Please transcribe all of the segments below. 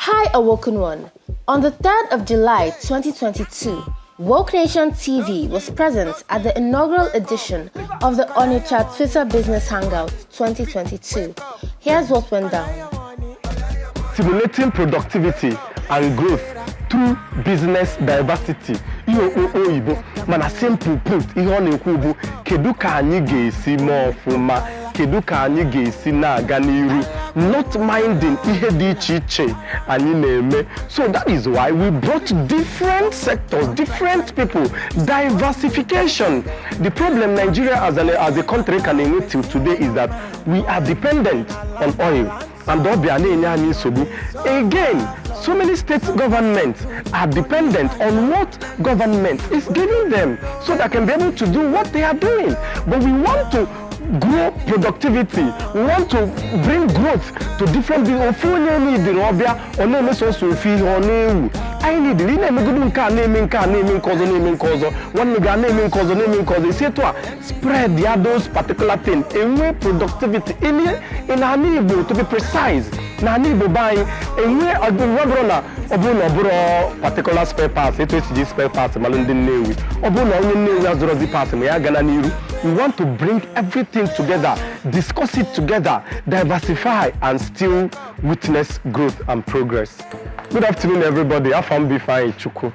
Hi, Awoken One. On the 3rd of July 2022, Woke Nation TV was present at the inaugural edition of the Onitsha Twitter Business Hangout 2022. Here's what went down. Stimulating productivity and growth through business diversity. Mana simple put, ihe na-ekwu bụ kedu ka anyị ga-esi mee ọfụma, kedu ka anyị ga-esi na-aga n'iru, not minding ihe dị iche iche anyị na-eme. So that is why we brought different sectors, different people, diversification. The problem Nigeria as a country can admit till today is that we are dependent on oil. And again, so many state governments are dependent on what government is giving them so they can be able to do what they are doing. But we want to grow productivity. We want to bring growth to different people. I need spread those particular things. And way productivity in Hanibo to be precise. Hanibo buying and where a particular spare parts, it spare parts, we want to bring everything together, discuss it together, diversify, and still witness growth and progress. Good afternoon, everybody. I'm Bifai Chuku.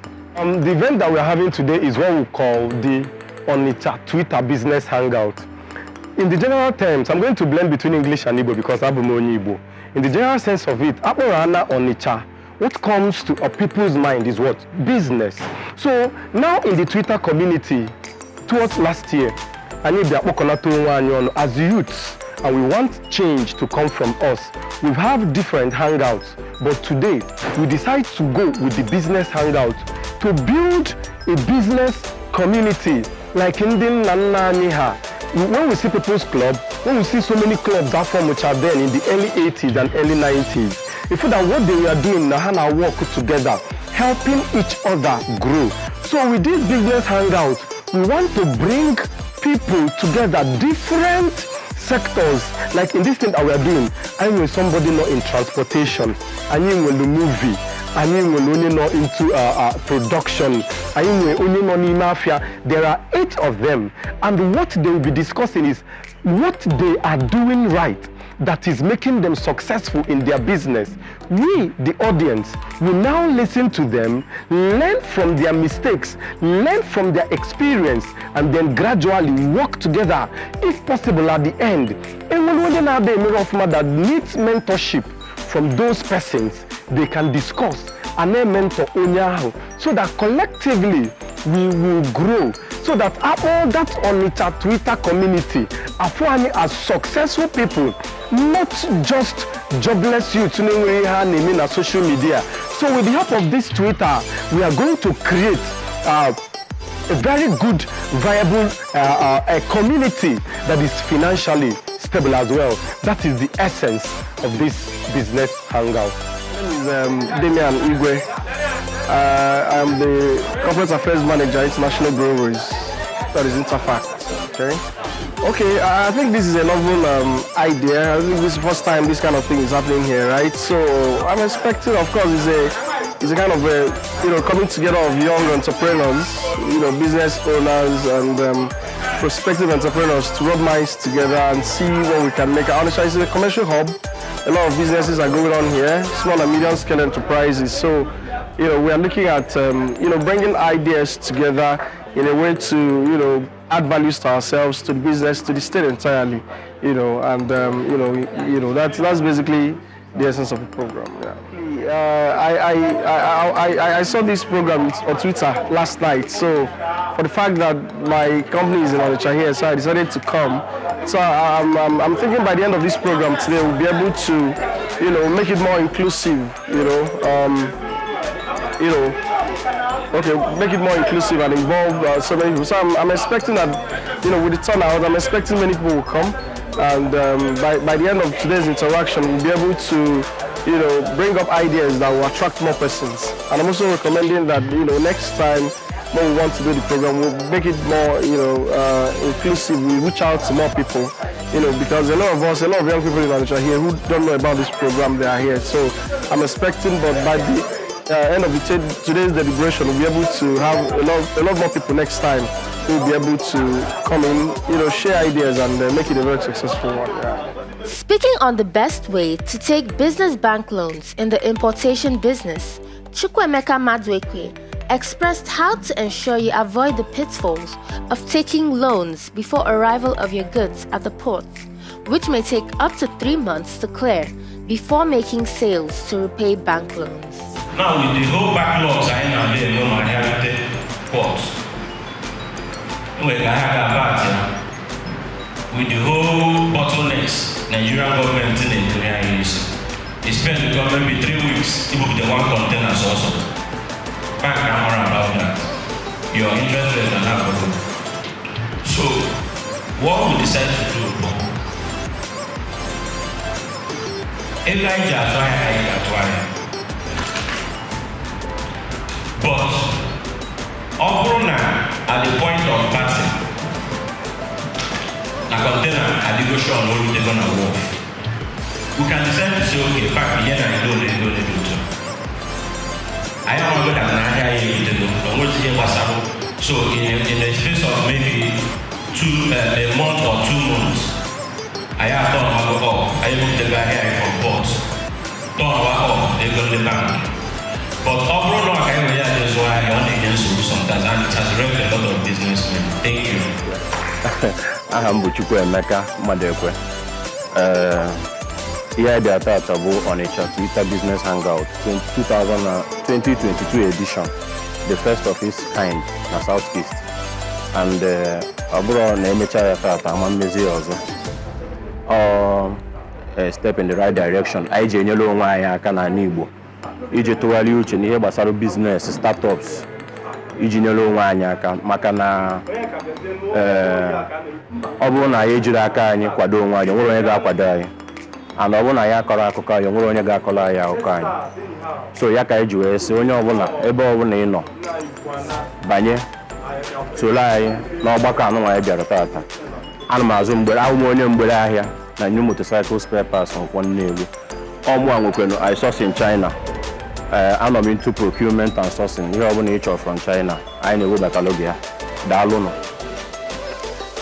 The event that we're having today is what we call the Onitsha Twitter Business Hangout. In the general terms, I'm going to blend between English and Igbo because I'm Igbo. In the general sense of it, Onitsha, what comes to a people's mind is what? Business. So now in the Twitter community, towards last year, as youths, and we want change to come from us. We have different hangouts, but today we decide to go with the business hangout to build a business community like Indian Nananiha. When we see People's Club, when we see so many clubs that form which are there in the early 80s and early 90s, we feel that what they are doing now work together, helping each other grow. So with this business hangout, we want to bring people together, different sectors. Like in this thing that we are doing, I know somebody not in transportation, I know the movie, I know only not into production, I know only not in mafia. There are 8 of them, and what they will be discussing is what they are doing right that is making them successful in their business. We, the audience, will now listen to them, learn from their mistakes, learn from their experience, and then gradually work together, if possible at the end. And when that needs mentorship from those persons, they can discuss and then mentor Onyaho, so that collectively we will grow, so that all that Onitsha Twitter community are as successful people, not just jobless youths in social media. So with the help of this Twitter, we are going to create a very good, viable community that is financially stable as well. That is the essence of this business hangout. My name is Damian Igwe. I'm the Corporate Affairs Manager, International Breweries. That is Interfact. Okay, I think this is a novel idea. I think this is the first time this kind of thing is happening here, right? So I'm expecting, of course, it's a kind of a, coming together of young entrepreneurs, business owners and prospective entrepreneurs to rub minds together and see what we can make. Honestly, it's a commercial hub. A lot of businesses are going on here, small and medium scale enterprises. So, we are looking at, bringing ideas together in a way to, add values to ourselves, to the business, to the state entirely, that's basically the essence of the program. Yeah. I saw this program on Twitter last night. So for the fact that my company is in Onitsha here, so I decided to come. So I'm thinking by the end of this program today, we'll be able to, make it more inclusive, make it more inclusive and involve so many people. So I'm expecting that, with the turnout, I'm expecting many people will come. And by the end of today's interaction, we'll be able to, bring up ideas that will attract more persons. And I'm also recommending that, next time when we want to do the program, we'll make it more, inclusive. We reach out to more people, because a lot of young people in Onitsha here who don't know about this program, they are here. So I'm expecting, but by the end of today's deliberation, we'll be able to have a lot more people next time who will be able to come in, share ideas and make it a very successful one. Yeah. Speaking on the best way to take business bank loans in the importation business, Chukwuemeka Madwekwe expressed how to ensure you avoid the pitfalls of taking loans before arrival of your goods at the port, which may take up to 3 months to clear before making sales to repay bank loans. Now with the whole backlogs I know there no my heritage ports. With the whole bottlenecks Nigerian government in Nigeria is they spend the government 3 weeks to book the one containers also. Bank camera about that. Your interest rate and have a look. So what we decide to do? Elijah but Obrona at the point of passing, a container at the ocean will they're gonna walk. We can decide to say, okay, back here and do it. I am going to so in the space of maybe a month or 2 months, I have done I moved the guy here from port. They go to the bank. But overall, I can realize why I only can do sometimes, and it has wrecked a lot of businessmen. Thank you. I am Chukwuemeka Madwekwe. Here the Atatabu Onitsha Twitter Business Hangout 2022 edition, the first of its kind in Southeast. And abroad Nemecha Atata Amamezi also. A step in the right direction. I genuinely want to Nibo. Ije tuwali uche ni gbasara business startups. Ije nyelo onwe anyị aka maka na ọ bụrụ na anyị ejiri aka anyị kwado onwe anyị, nwere onye ga-akwado anyị. And ọ bụrụ na anyị akọrọ akụkọ anyị, nwere onye ga-akọrọ anyị akụkọ anyị. So ya ka anyị ji wee sị onye ọbụla ebe ọbụla ị nọ banye soro anyị n'ọgbakọ anụ anyị bịara taata. Ana m azụ mgbere ahụ onye mgbere ahịa na new motorcycle spare parts nkwọ Nnewi. Ọmụ anwekwenu I source in China. I'm into procurement and sourcing. You have nature from China. I know that Logia.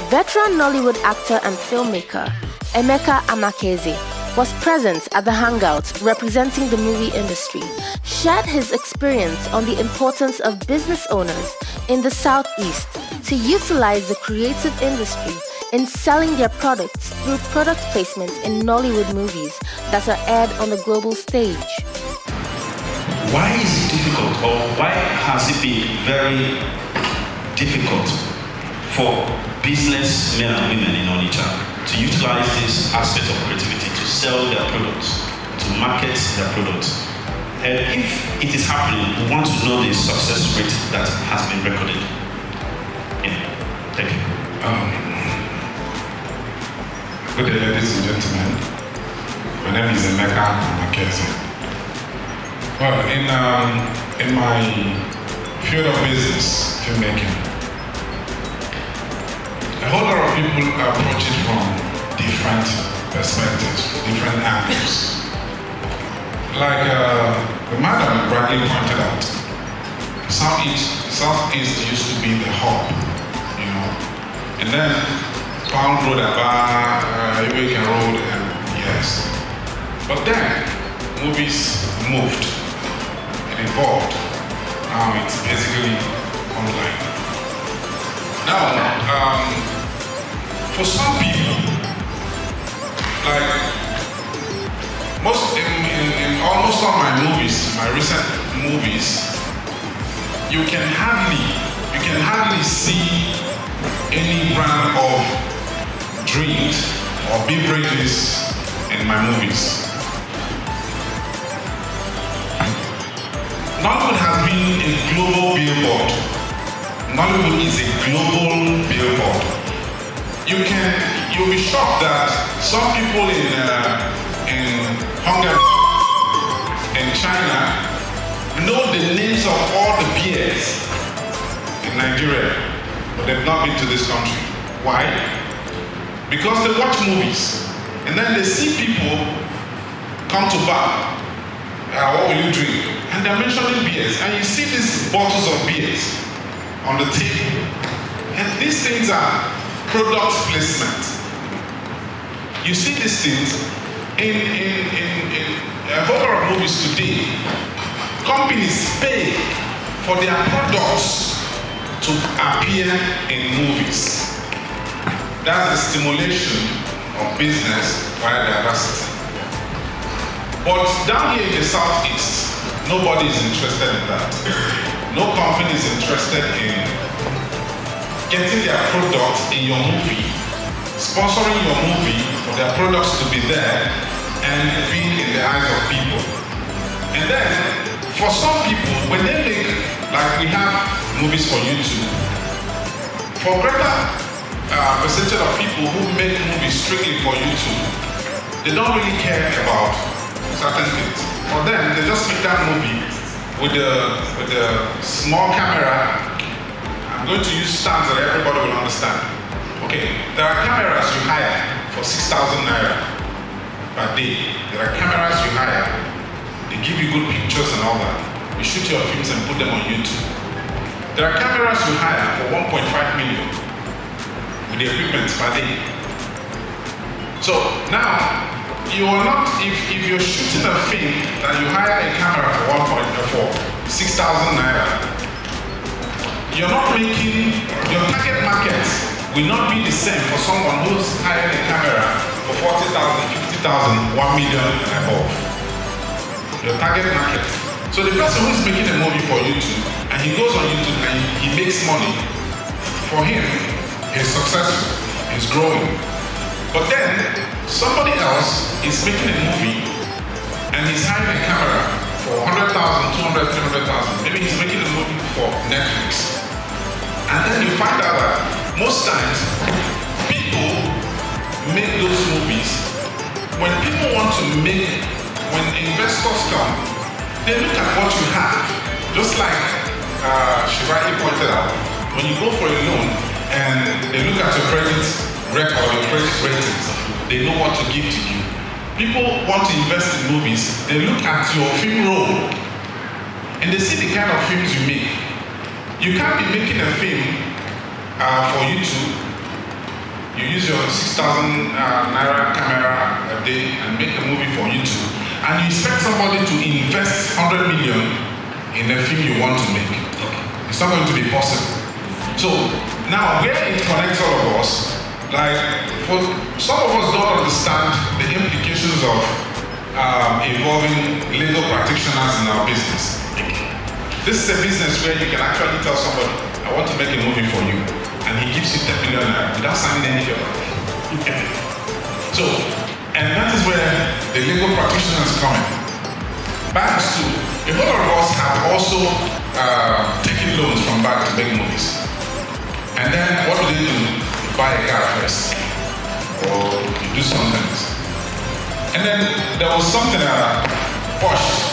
Veteran Nollywood actor and filmmaker Emeka Amakeze was present at the Hangout representing the movie industry, shared his experience on the importance of business owners in the Southeast to utilize the creative industry in selling their products through product placement in Nollywood movies that are aired on the global stage. Why is it difficult, or why has it been very difficult for businessmen and women in Onitsha to utilize this aspect of creativity to sell their products, to market their products? And if it is happening, we want to know the success rate that has been recorded. Yeah. Thank you. Good day, ladies and gentlemen. My name is Emeka Amakeze. Well, in my field of business, filmmaking, a whole lot of people approach it from different perspectives, different angles. Like the madam rightly pointed out, Southeast used to be the hub, and then Pound Road, Iweka Road, and yes. But then movies moved and evolved. Now it's basically online. Now, for some people, like in almost all my movies, my recent movies, you can hardly see any brand of drinks or beverages in my movies. Nollywood has been a global billboard. Nollywood is a global billboard. You'll be shocked that some people in Hungary and China know the names of all the beers in Nigeria, but they've not been to this country. Why? Because they watch movies and then they see people come to bar what will you drink? And they're mentioning beers. And you see these bottles of beers on the table. And these things are product placement. You see these things in a whole lot of movies today. Companies pay for their products to appear in movies. That's the stimulation of business via diversity. But down here in the Southeast, nobody is interested in that. No company is interested in getting their product in your movie, sponsoring your movie for their products to be there and be in the eyes of people. And then, for some people, when they make, like we have movies for YouTube, for greater percentage of people who make movies strictly for YouTube, they don't really care about certain things. For them, they just make that movie with the small camera. I'm going to use terms that everybody will understand. Okay, there are cameras you hire for 6,000 naira per day. There are cameras you hire. They give you good pictures and all that. You shoot your films and put them on YouTube. There are cameras you hire for 1.5 million with the equipment per day. So now, you are not, if you're shooting a film that you hire a camera for 6,000 naira, you're not making, your target market will not be the same for someone who's hiring a camera for 40,000, 50,000, 1 million and above. Your target market. So the person who's making a movie for YouTube and he goes on YouTube and he makes money, for him, he's successful, he's growing. But then, somebody else is making a movie and he's hiring a camera for 100,000, 200,000, 300,000. Maybe he's making a movie for Netflix. And then you find out that most times, people make those movies. When people want to make, when investors come, they look at what you have. Just like Shivaki pointed out, when you go for a loan and they look at your credit record, your credit ratings, they know what to give to you. People want to invest in movies, they look at your film roll and they see the kind of films you make. You can't be making a film for YouTube. You use your 6,000 naira camera a day and make a movie for YouTube, and you expect somebody to invest 100 million in a film you want to make. It's not going to be possible. So now where it connects all of us, like, for some of us don't understand the implications of involving legal practitioners in our business. This is a business where you can actually tell somebody, I want to make a movie for you, and he gives you 10 million naira without signing any paper. So, and that is where the legal practitioners come in. Banks too. A whole lot of us have also taken loans from banks to make movies. And then what do? Buy a car first, or you do some things. And then there was something that Bosch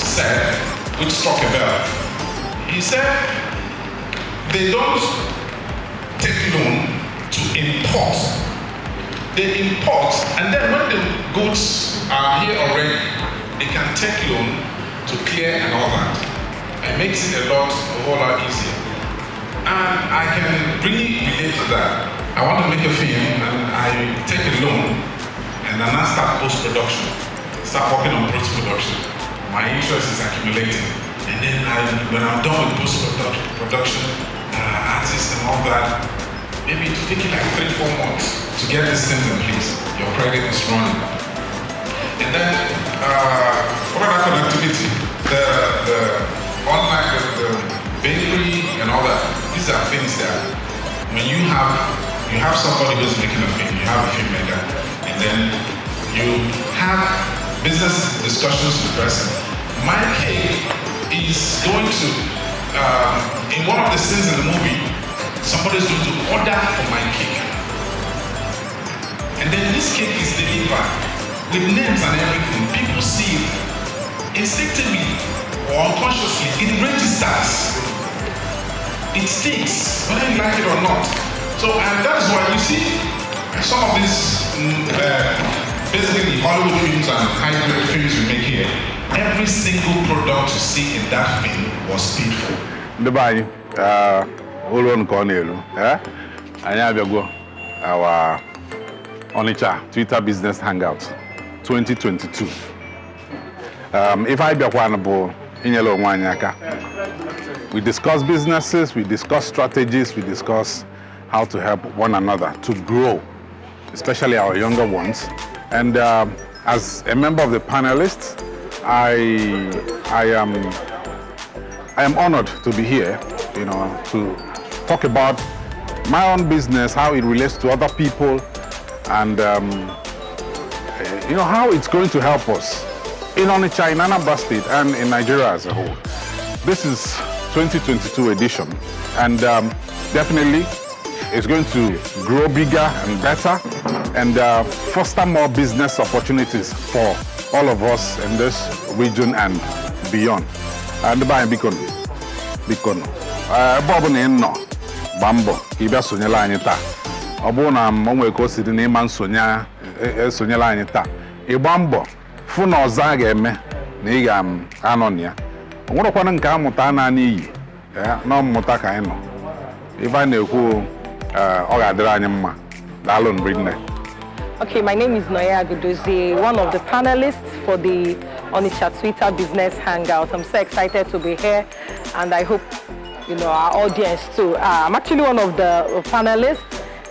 said, which struck a bell. He said they don't take loan to import. They import, and then when the goods are here already, they can take loan to clear and all that. It makes it a whole lot easier. And I can really relate to that. I want to make a film and I take a loan and then I start post-production, start working on post-production. My interest is accumulating. And then when I'm done with post-production, artists and all that, maybe it will take you like 3-4 months to get these things in place. Your credit is running. And then, what about connectivity? The online, the bakery and all that. These are things that when you have somebody who's making a film, you have a filmmaker, and then you have business discussions with the person. My cake is going to, in one of the scenes in the movie, somebody's going to order for my cake. And then this cake is delivered with names and everything. People see it instinctively or unconsciously. It registers. It sticks, whether you like it or not. So, and that's why you see some of these basically Hollywood films and high-grade films we make here. every single product you see in that film was paid for. The buy, Olon Cornelu, our Onitsha Twitter Business Hangout 2022. If I be one in yellow wanyaka, we discuss businesses, we discuss strategies, we discuss how to help one another to grow, especially our younger ones. And as a member of the panelists, I am honored to be here, to talk about my own business, how it relates to other people, and how it's going to help us in Onitsha, in Anambra State, and in Nigeria as a whole. This is 2022 edition, and definitely it's going to grow bigger and better, and foster more business opportunities for all of us in this region and beyond. And by Bikono, Bobo no Bambo, Ibia Sonyala Anita, Obona Monwe Cosid in Eman Sonyala Anita, Ibambo, Funo Zagame, Nigam Anonia. What upon Kamutana ni, no Motakaino. If I know who Ogadranima, Dalon Bridne. Okay, my name is Noya Agudozie, one of the panelists for the Onitsha Twitter Business Hangout. I'm so excited to be here, and I hope our audience too. I'm actually one of the panelists.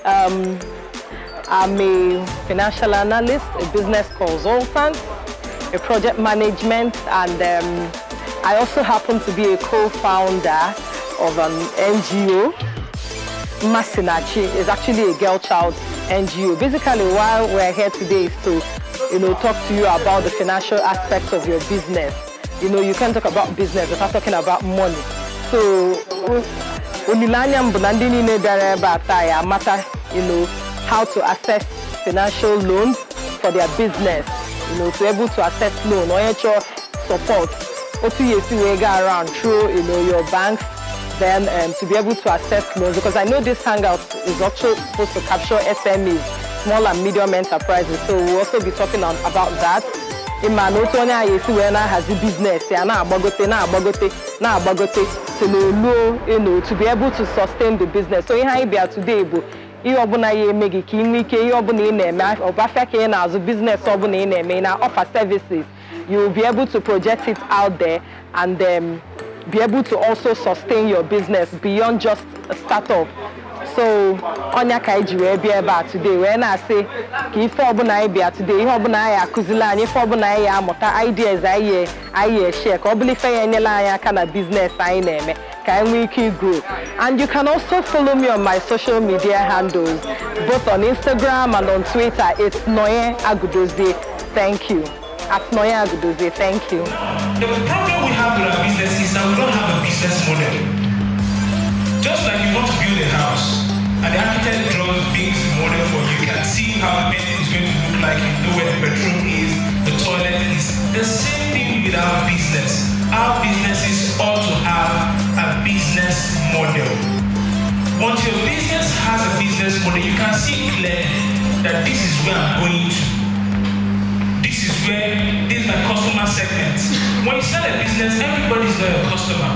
I'm a financial analyst, a business consultant, a project management, and I also happen to be a co-founder of an NGO. Masinachi is actually a girl child NGO. Basically, why we're here today is to, talk to you about the financial aspects of your business. You can't talk about business without talking about money. So, how to access financial loans for their business. To be able to access loan or your support. OTAC around through your banks. Then to be able to access loans, because I know this hangout is also supposed to capture SMEs, small and medium enterprises. So we'll also be talking about that. In my notes, when I has the business, to be able to sustain the business. So here we are today, offer services. You will be able to project it out there and be able to also sustain your business beyond just a startup. So, Onya Kaiji will be about today. When I say, if Obuna be today, Obuna Kuzila, if Obuna Mota ideas, I share, Obli Fayanela kind of business I name, can we keep grow? And you can also follow me on my social media handles, both on Instagram and on Twitter. It's Noye Agudozie. Thank you. At Noya Agudozie, thank you. The problem we have with our business is that we don't have a business model. Just like you want to build a house, and the architect draws big model for you, you can see how the building is going to look like, you know where the bedroom is, the toilet is. The same thing with our business. Our businesses ought to have a business model. Once your business has a business model, you can see clearly that this is where I'm going to. This is my customer segment. When you start a business, everybody is not your customer.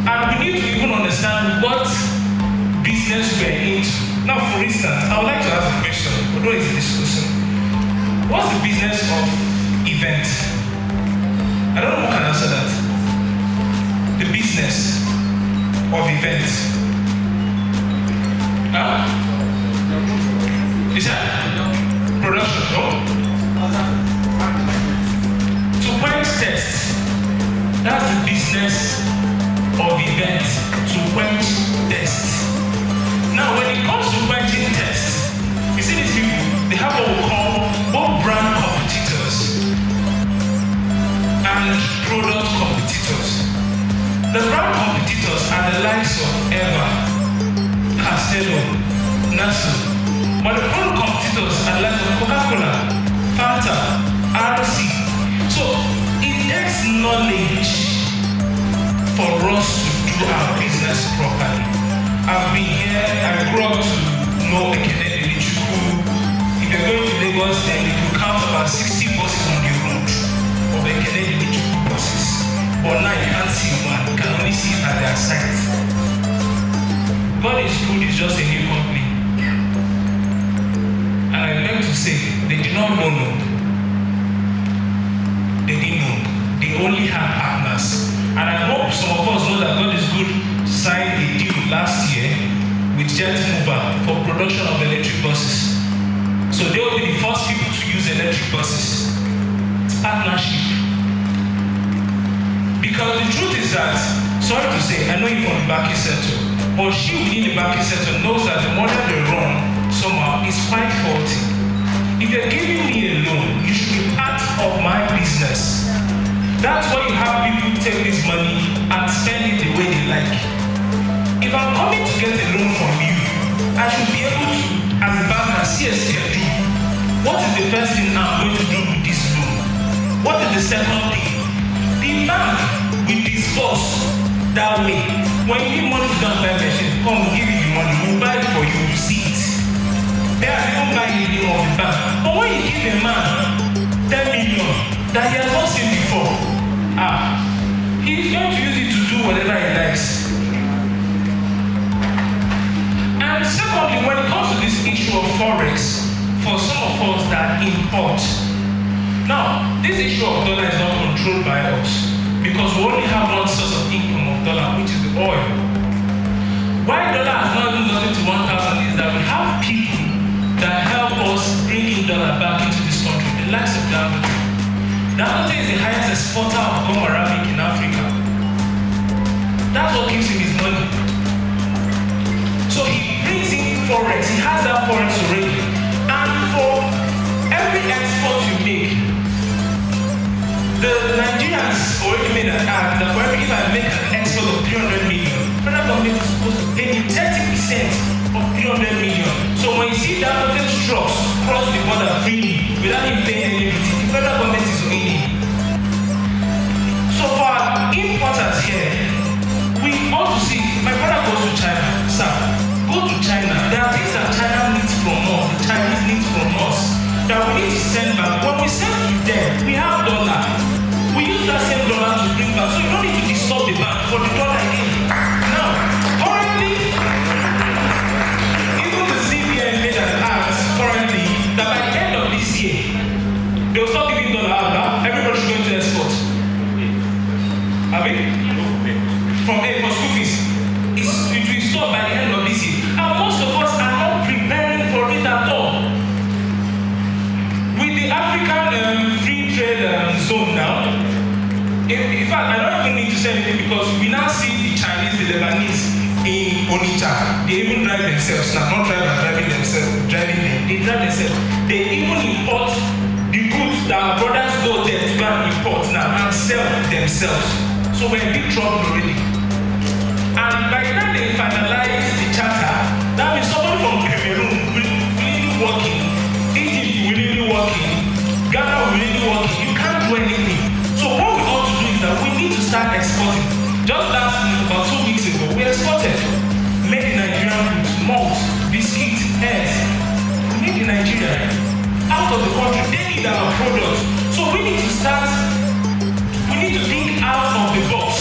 And we need to even understand what business we're into. Now, for instance, I would like to ask a question, although it's a discussion. What's the business of event? I don't know who can answer that. The business of event. Is that production? No. To quench test, that's the business of event, to quench test. Now when it comes to quenching test, you see these people, they have what we call both brand competitors and product competitors. The brand competitors are the likes of Eva, Castello, Nasu, but the product competitors are like Coca-Cola, Fanta, RC. So it takes knowledge for us to do our business properly. I've been here, I grew up to know Ekene Elichukwu. If you're going to Lagos, then you can count about 60 buses on the road. electric buses. But now you can't see one, you can only see it at their site. God is good, it's just a new company. And I like to say, they did not know. They didn't know. They only had partners. And I hope some of us know that God is good signed a deal last year with Jet Mover for production of electric buses. So they will be the first people to use electric buses. It's partnership. Because the truth is that, sorry to say, I know you from the banking sector, but she within the banking sector knows that the model they run somehow is quite faulty. If you're giving me a loan, you should be part of my business. That's why you have people take this money and spend it the way they like. If I'm coming to get a loan from you, I should be able to, as a banker, see a schedule. What is the first thing I'm going to do with this loan? What is the second thing? The bank will disperse that way. When you need money to go and buy machine, come we'll give you the money, we'll buy it for you, you see it. They don't buy anything of the bank. But when you give a man 10 million that he has not seen before, he's going to use it to do whatever he likes. And secondly, when it comes to this issue of forex, for some of us that import, now this issue of dollar is not controlled by us because we only have one source of income of dollar, which is the oil. Why dollar has not even gotten to 1,000 is that we have people that help us bring in dollar back into this country, the likes of Dangote. Dangote is the highest exporter of gum arabic in Africa. That's what gives him his money. So he brings in forex, he has that forex already. And for every export you make, the Nigerians already made an act that for every, if I make an export of 300 million, federal government is supposed to pay me 30% of 300 million. So when you see Dangote's trucks cross the border freely without him paying any duty, the federal government is owing him. So for our importers here, we ought to see, my brother goes to China, sir, go to China. There are things that China needs from us, the Chinese needs from us, that we need to send back. When we send to them, we have dollar. We use that same dollar to bring back. So you don't need to disturb the bank for the dollar again. Now, currently, even the CBN made an act currently that by the end of this year, they will stop giving dollar out now. Everybody should go into export. I mean, for school fees, it will stop by the end of this year. And most of us are not preparing for it at all. With the African free trade zone now, in fact, I don't even need to say anything because we now see the Chinese, the Lebanese in Onitsha. They even drive themselves now, not driving themselves, they drive themselves. They even import the goods that our brothers go there to go and import now and sell themselves. So we're in big trouble already. And by the time they finalize the charter, that means somebody from Cameroon willingly working, Egypt willingly working, Ghana willingly working. You can't do anything. So what we ought to do is that we need to start exporting. Just last week, about 2 weeks ago, we exported made in Nigerian goods, malt, biscuits, eggs. Made in Nigeria. Out of the country, they need our products. So we need to start, we need to think out of the box.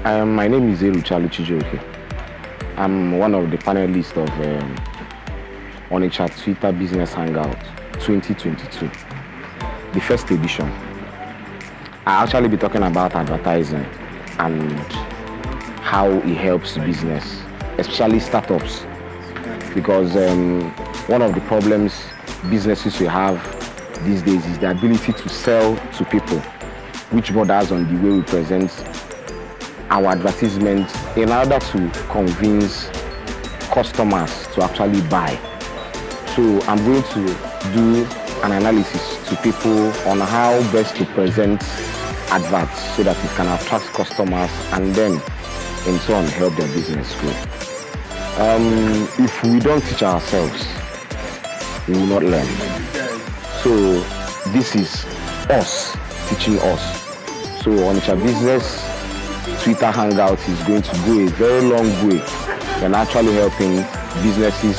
My name is Eruchalu Chijoke. I'm one of the panelists of Onitsha Twitter Business Hangout 2022, the first edition. I'll actually be talking about advertising and how it helps business, especially startups, because one of the problems businesses will have these days is the ability to sell to people, which borders on the way we present our advertisement in order to convince customers to actually buy. So I'm going to do an analysis to people on how best to present adverts so that it can attract customers and then in turn help their business grow. If we don't teach ourselves, we will not learn. So this is us teaching us. So Onitsha Business Twitter Hangout is going to go a very long way in actually helping businesses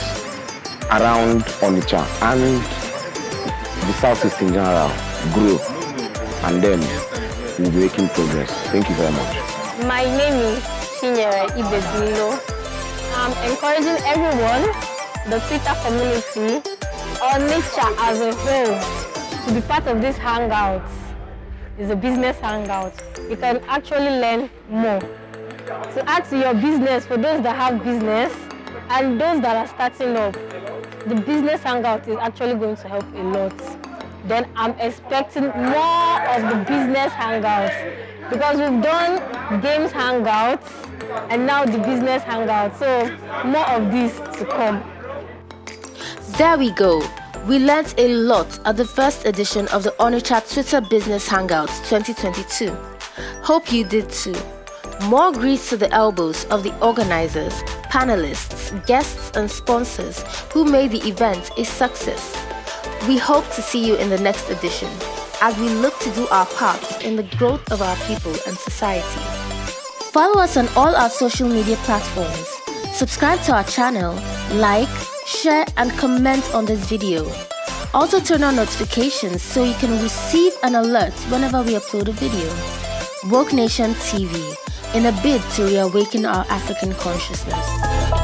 around Onitsha and the Southeast in general grow. and then we'll be making progress. Thank you very much. My name is Chinyere Ibedilo. I'm encouraging everyone, the Twitter community, Onitsha as a whole, to be part of this hangout. It's a business hangout. You can actually learn more. So add to your business for those that have business and those that are starting up. The business hangout is actually going to help a lot. Then I'm expecting more of the business hangouts because we've done games hangouts and now the business hangout. So more of this to come. There we go. We learnt a lot at the first edition of the Onitsha Twitter Business Hangout 2022. Hope you did too. More grease to the elbows of the organizers, panelists, guests and sponsors who made the event a success. We hope to see you in the next edition as we look to do our part in the growth of our people and society. Follow us on all our social media platforms. Subscribe to our channel, like, share and comment on this video. Also turn on notifications so you can receive an alert whenever we upload a video. Woke Nation TV, in a bid to reawaken our African consciousness.